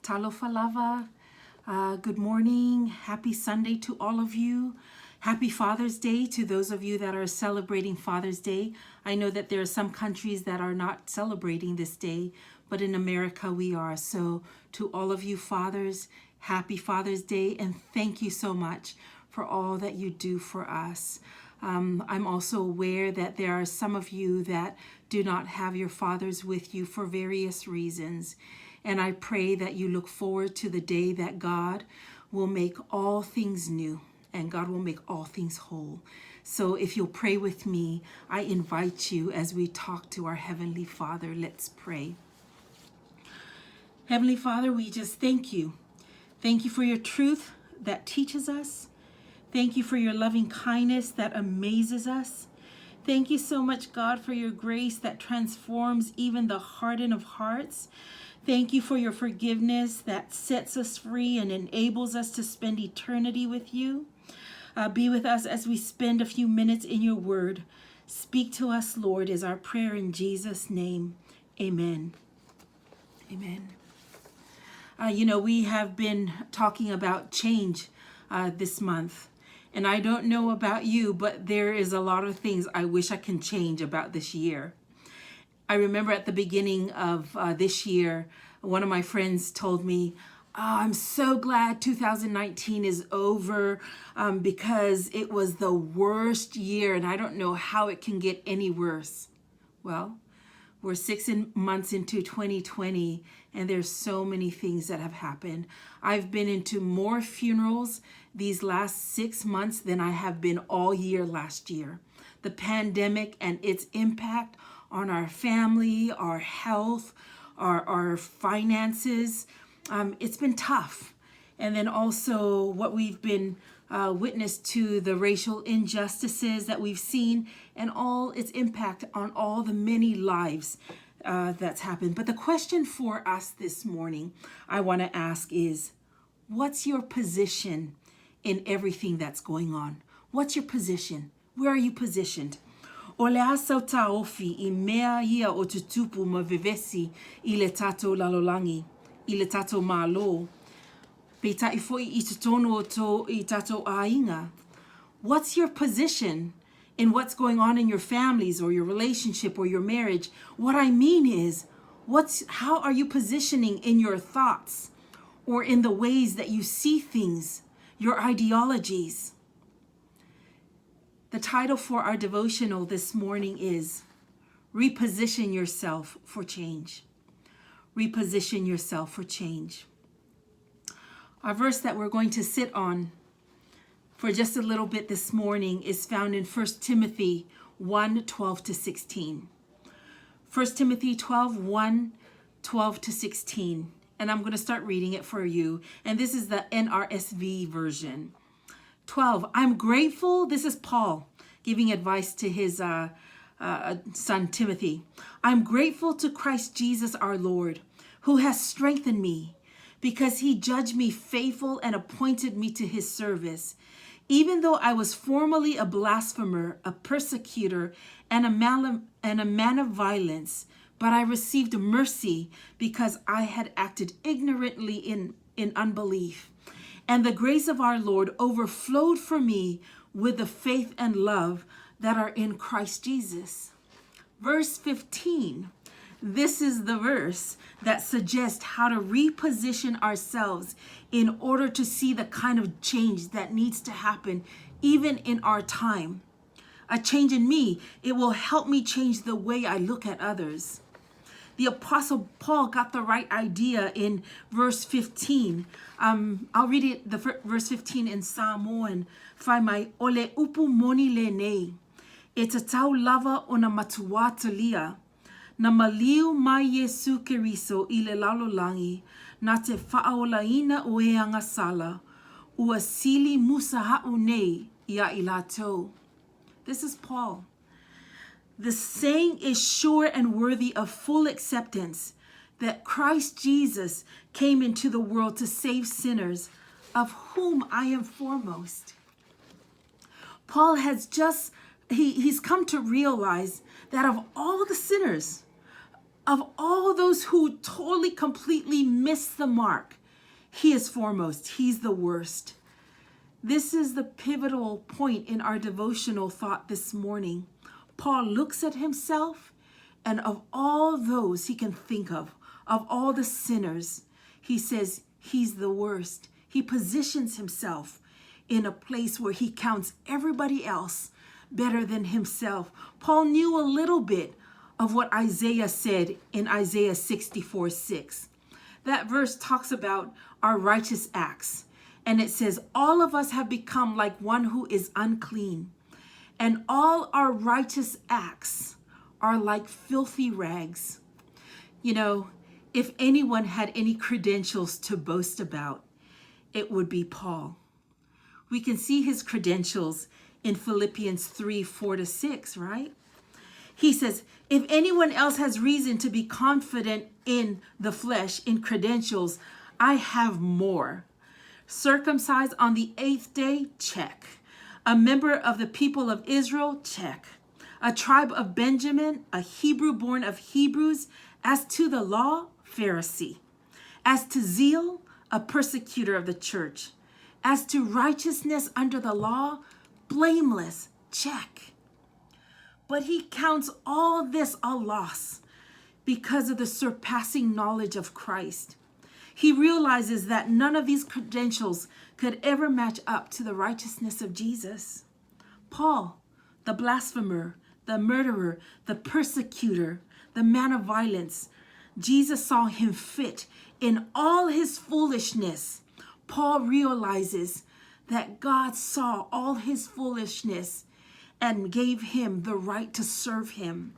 Talofa lava. Good morning. Happy Sunday to all of you. Happy Father's Day to those of you that are celebrating Father's Day. I know that there are some countries that are not celebrating this day, but in America we are. So to all of you fathers, happy Father's Day, and thank you so much for all that you do for us. I'm also aware that there are some of you that do not have your fathers with you for various reasons. And I pray that you look forward to the day that God will make all things new and God will make all things whole. So if you'll pray with me, I invite you as we talk to our Heavenly Father. Let's pray. Heavenly Father, we just thank you. Thank you for your truth that teaches us. Thank you for your loving kindness that amazes us. Thank you so much, God, for your grace that transforms even the hardened of hearts. Thank you for your forgiveness that sets us free and enables us to spend eternity with you. Be with us as we spend a few minutes in your word. Speak to us, Lord, is our prayer in Jesus' name. Amen. Amen. We have been talking about change this month. And I don't know about you, but there is a lot of things I wish I can change about this year. I remember at the beginning of this year, one of my friends told me, I'm so glad 2019 is over because it was the worst year and I don't know how it can get any worse. Well, we're 6 months into 2020 and there's so many things that have happened. I've been into more funerals these last 6 months than I have been all year last year. The pandemic and its impact on our family, our health, our finances. It's been tough. And then also what we've been witness to, the racial injustices that we've seen and all its impact on all the many lives that's happened. But the question for us this morning I want to ask is, what's your position in everything that's going on? What's your position? Where are you positioned? O le asa o taofi I mea ia o tutupu ma vivesi I le tatou lalolangi, I le tatou malo. Pe tai foi I tutono o to I tatou ainga. What's your position in what's going on in your families or your relationship or your marriage? What I mean is, how are you positioning in your thoughts or in the ways that you see things, your ideologies? The title for our devotional this morning is Reposition Yourself for Change. Reposition yourself for change. Our verse that we're going to sit on for just a little bit this morning is found in 1Timothy 1:12-16. 1Timothy 12:12-16. And I'm going to start reading it for you. And this is the NRSV version. 12. I'm grateful. This is Paul giving advice to his son Timothy. I'm grateful to Christ Jesus our Lord, who has strengthened me because he judged me faithful and appointed me to his service. Even though I was formerly a blasphemer, a persecutor, and a man of violence, but I received mercy because I had acted ignorantly in unbelief. And the grace of our Lord overflowed for me with the faith and love that are in Christ Jesus. Verse 15. This is the verse that suggests how to reposition ourselves in order to see the kind of change that needs to happen even in our time. A change in me, it will help me change the way I look at others. The Apostle Paul got the right idea in verse 15. I'll read it, verse 15 in Samoan. Fai mai ole upu moni le nei. E te tau lava o na matuatalia. Na maliu mai Yesu Keriso I le lalolangi. Na te whaolaina o e anga sala. Ua sili musa hau nei ia I latou. This is Paul. The saying is sure and worthy of full acceptance that Christ Jesus came into the world to save sinners, of whom I am foremost. Paul has he's come to realize that of all the sinners, Of all those who totally, completely miss the mark, he is foremost. He's the worst. This is the pivotal point in our devotional thought this morning. Paul looks at himself, and of all those he can think of all the sinners, he says he's the worst. He positions himself in a place where he counts everybody else better than himself. Paul knew a little bit of what Isaiah said in Isaiah 64:6. That verse talks about our righteous acts. And it says, all of us have become like one who is unclean, and all our righteous acts are like filthy rags. You know, if anyone had any credentials to boast about, it would be Paul. We can see his credentials in Philippians 3:4-6, right? He says, if anyone else has reason to be confident in the flesh, in credentials, I have more. Circumcised on the 8th day, check. A member of the people of Israel, check. A tribe of Benjamin, a Hebrew born of Hebrews. As to the law, Pharisee. As to zeal, a persecutor of the church. As to righteousness under the law, blameless, check. But he counts all this a loss because of the surpassing knowledge of Christ. He realizes that none of these credentials could ever match up to the righteousness of Jesus. Paul, the blasphemer, the murderer, the persecutor, the man of violence, Jesus saw him fit in all his foolishness. Paul realizes that God saw all his foolishness and gave him the right to serve him.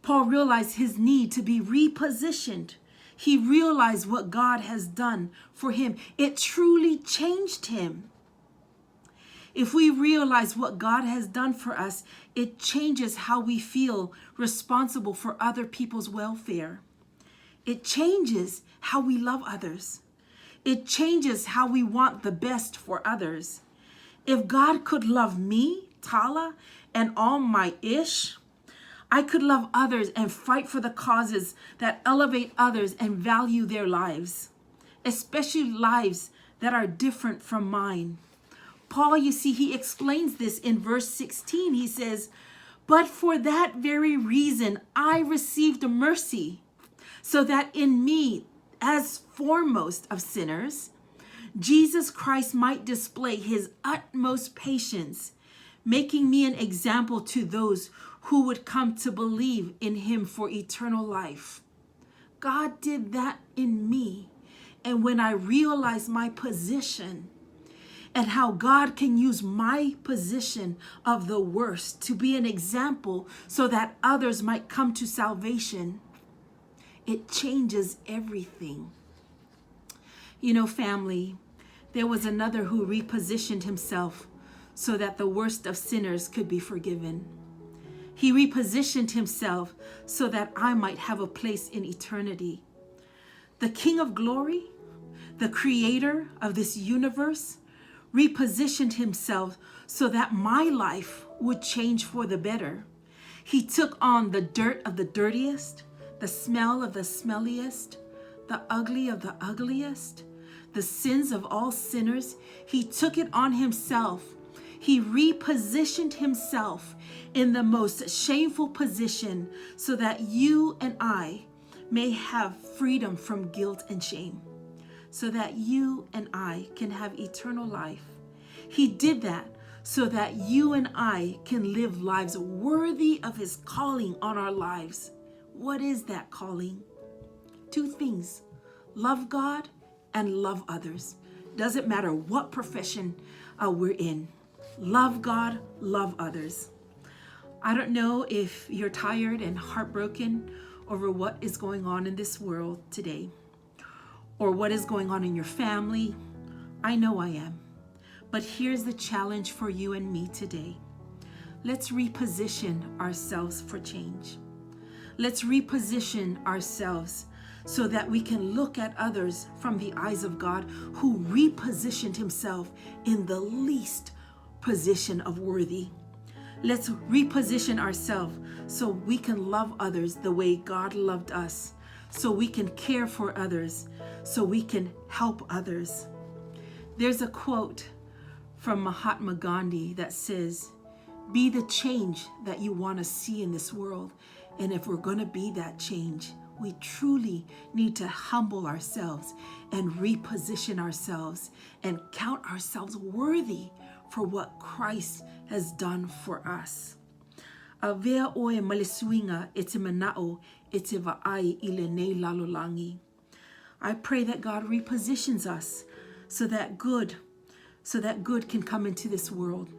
Paul realized his need to be repositioned. He realized what God has done for him. It truly changed him. If we realize what God has done for us, it changes how we feel responsible for other people's welfare. It changes how we love others. It changes how we want the best for others. If God could love me, Tala, and all my ish, I could love others and fight for the causes that elevate others and value their lives, especially lives that are different from mine. Paul, you see, he explains this in verse 16. He says, but for that very reason, I received mercy, so that in me, as foremost of sinners, Jesus Christ might display his utmost patience, making me an example to those who would come to believe in him for eternal life. God did that in me. And when I realized my position and how God can use my position of the worst to be an example so that others might come to salvation, it changes everything. You know, family, there was another who repositioned himself so that the worst of sinners could be forgiven. He repositioned himself so that I might have a place in eternity. The King of Glory, the creator of this universe, repositioned himself so that my life would change for the better. He took on the dirt of the dirtiest, the smell of the smelliest, the ugly of the ugliest, the sins of all sinners. He took it on himself. He repositioned himself in the most shameful position so that you and I may have freedom from guilt and shame, so that you and I can have eternal life. He did that so that you and I can live lives worthy of his calling on our lives. What is that calling? 2 things: love God and love others. Doesn't matter what profession we're in. Love God, love others. I don't know if you're tired and heartbroken over what is going on in this world today, or what is going on in your family. I know I am. But here's the challenge for you and me today. Let's reposition ourselves for change. Let's reposition ourselves so that we can look at others from the eyes of God, who repositioned himself in the least position of worthy. Let's reposition ourselves so we can love others the way God loved us, so we can care for others, so we can help others. There's a quote from Mahatma Gandhi that says, "Be the change that you want to see in this world." And if we're going to be that change, we truly need to humble ourselves and reposition ourselves and count ourselves worthy for what Christ has done for us. Avea oe maliswinga ete manao ete vaai ile nei lalolangi. I pray that God repositions us so that good can come into this world.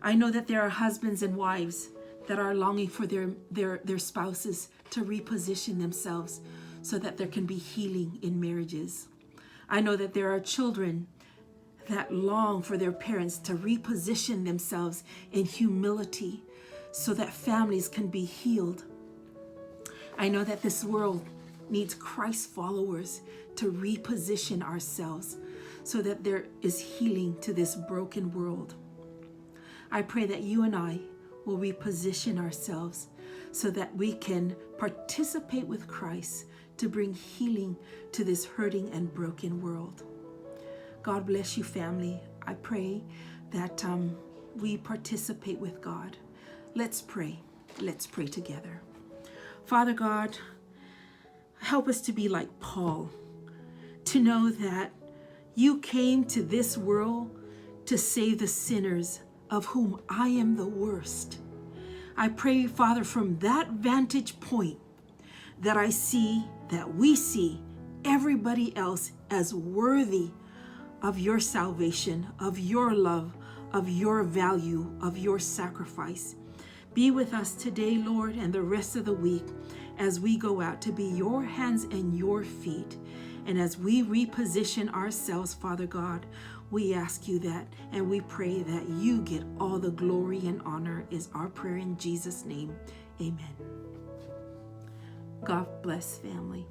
I know that there are husbands and wives that are longing for their spouses to reposition themselves so that there can be healing in marriages. I know that there are children that long for their parents to reposition themselves in humility so that families can be healed. I know that this world needs Christ followers to reposition ourselves so that there is healing to this broken world. I pray that you and I will reposition ourselves so that we can participate with Christ to bring healing to this hurting and broken world. God bless you, family. I pray that we participate with God. Let's pray. Let's pray together. Father God, help us to be like Paul, to know that you came to this world to save the sinners, of whom I am the worst. I pray, Father, from that vantage point that we see everybody else as worthy of your salvation, of your love, of your value, of your sacrifice. Be with us today, Lord, and the rest of the week as we go out to be your hands and your feet. And as we reposition ourselves, Father God, we ask you that, and we pray that you get all the glory and honor, is our prayer in Jesus' name. Amen. God bless, family.